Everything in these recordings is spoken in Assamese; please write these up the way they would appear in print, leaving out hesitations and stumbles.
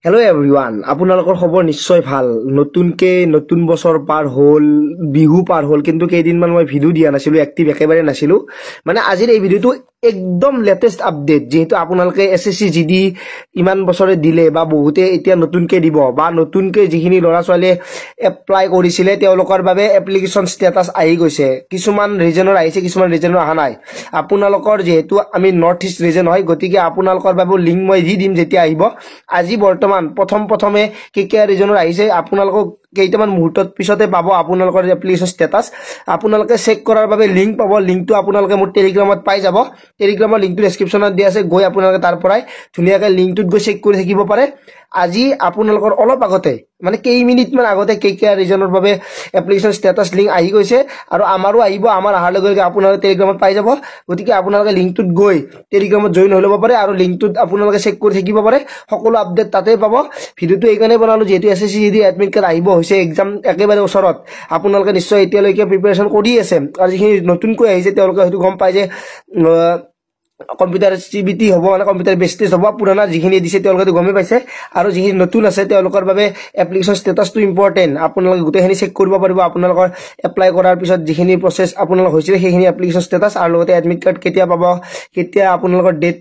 হেল্ল' এভৰিৱান, আপোনালোকৰ খবৰ নিশ্চয় ভাল। নতুন বছৰ পাৰ হ'ল, বিহু পাৰ হ'ল, কিন্তু কেইদিনমান মই ভিডিঅ' দিয়া নাছিলোঁ, এক্টিভ একেবাৰে নাছিলোঁ। মানে আজিৰ এই ভিডিঅ'টো একদম লেটেষ্ট আপডেট, যিহেতু আপোনালোকে SSC GD ইমান বছৰে দিলে বা বহুতে এতিয়া নতুনকৈ দিব, বা নতুনকৈ যিখিনি ল'ৰা ছোৱালীয়ে এপ্লাই কৰিছিলে তেওঁলোকৰ বাবে এপ্লিকেশ্যন ষ্টেটাছ আহি গৈছে। কিছুমান ৰিজনৰ আহিছে, কিছুমান ৰিজনৰ অহা নাই। আপোনালোকৰ যিহেতু আমি নৰ্থ ইষ্ট ৰিজন হয়, গতিকে আপোনালোকৰ বাবে লিংক মই দি দিম যেতিয়া আহিব। আজি বৰ্তমান প্ৰথমে কেকেআৰ ৰিজনৰ আহিছে, আপোনালোকক কেইটামান মুহূৰ্তৰ পিছতে পাব আপোনালোকৰ এপ্লিকেশ্যন ষ্টেটাছ। আপোনালোকে চেক কৰাৰ বাবে লিংক পাব। লিংকটো আপোনালোকে মোৰ টেলিগ্ৰামত পাই যাব। টেলিগ্ৰামৰ লিংকটো ডেছক্ৰিপশ্যনত দিয়া আছে, গৈ আপোনালোকে তাৰ পৰাই ধুনীয়াকৈ লিংকটোত গৈ চেক কৰি থাকিব পাৰে। আজি আপোনালোকৰ অলপ আগতে, মানে কেইমিনিটমান আগতে কেকেআৰ ৰিজনৰ বাবে এপ্লিকেশ্যন ষ্টেটাছ লিংক আহি গৈছে, আৰু আমাৰো আহিব। আমাৰ অহাৰ লগে লগে আপোনালোকে টেলিগ্ৰামত পাই যাব। গতিকে আপোনালোকে লিংকটোত গৈ টেলিগ্ৰামত জইন হৈ ল'ব পাৰে, আৰু লিংকটোত আপোনালোকে চেক কৰি থাকিব পাৰে। সকলো আপডেট তাতে পাব। ভিডিঅ'টো এইকাৰণে বনালোঁ, যিহেতু SSC GD এডমিট কাৰ্ড আহিব হৈছে, এক্সাম একেবাৰে ওচৰত। আপোনালোকে নিশ্চয় এতিয়ালৈকে প্ৰিপেৰেশ্যন কৰি আছে, আৰু যিখিনি নতুনকৈ আহিছে তেওঁলোকে হয়তো গম পায় যে কম্পিউটাৰ CBT হ'ব, মানে কম্পিউটাৰ বেছ টেষ্ট হ'ব। পুৰণা যিখিনি দিছে তেওঁলোকে গমেই পাইছে, আৰু যিখিনি নতুন আছে তেওঁলোকৰ বাবে এপ্লিকেশ্যন ষ্টেটাছটো ইম্পৰ্টেণ্ট। আপোনালোকে গোটেইখিনি চেক কৰিব পাৰিব। আপোনালোকৰ এপ্লাই কৰাৰ পিছত যিখিনি প্ৰচেছ আপোনালোকৰ হৈছিলে সেইখিনি এপ্লিকেশ্যন ষ্টেটাছ, আৰু লগতে এডমিট কাৰ্ড কেতিয়া পাব, কেতিয়া আপোনালোকৰ ডেট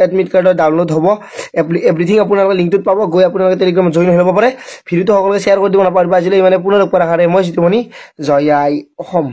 এডমিট কাৰ্ডৰ ডাউনলোড হ'ব, এভৰিথিং আপোনালোকে লিংকটোত পাব। গৈ আপোনালোকে টেলিগ্ৰামত জইন হৈ ল'ব পাৰে। ভিডিঅ'টো সকলোকে শ্বেয়াৰ কৰি দিব নাপাহৰিব। আজিলৈ ইমানে, পুনৰ লগ পোৱাৰ আশাৰে মই জিতুমণি। জয় আই অসম।